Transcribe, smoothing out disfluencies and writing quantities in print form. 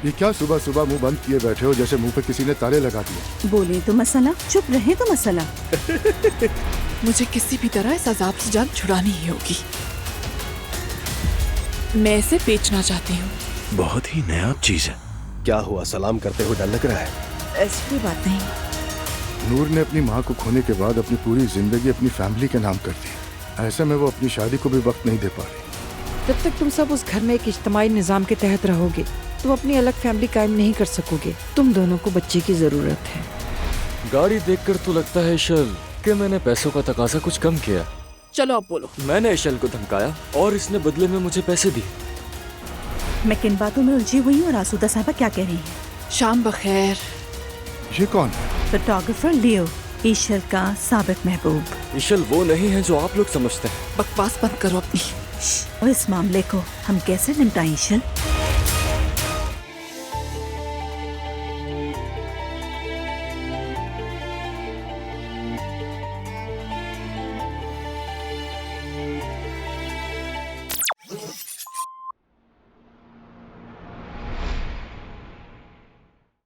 ये क्या सुबह सुबह मुंह बंद किए बैठे हो, जैसे मुंह पे किसी ने ताले लगा दिए। बोले तो मसाला, चुप रहे तो मसाला। मुझे किसी भी तरह इस अजाब से जान छुड़ानी ही होगी। मैं इसे बेचना चाहती हूँ। बहुत ही नायाब चीज है। क्या हुआ, सलाम करते हुए डर लग रहा है? ऐसी कोई बात नहीं। नूर ने अपनी माँ को खोने के बाद अपनी पूरी जिंदगी अपनी फैमिली के नाम कर दी। ऐसे में वो अपनी शादी को भी वक्त नहीं दे पा रही। जब तक तुम सब उस घर में एक इज्तिमाई निजाम के तहत रहोगे, तुम अपनी अलग फैमिली कायम नहीं कर सकोगे। तुम दोनों को बच्चे की जरूरत है। गाड़ी देखकर तो लगता है इशल कि मैंने पैसों का तकाजा कुछ कम किया। चलो अब बोलो। मैंने इशल को धमकाया और इसने बदले में मुझे पैसे दिए। मैं किन बातों में उलझी हुई हूँ और आसूदा साहबा क्या कह रही हैं? शाम बखैर। ये कौन है? फोटोग्राफर लियो, ईशल का साबिक महबूब। इशल वो नहीं है जो आप लोग समझते हैं। बकवास बंद करो अपनी। और इस मामले को हम कैसे निपटाएं ईशल?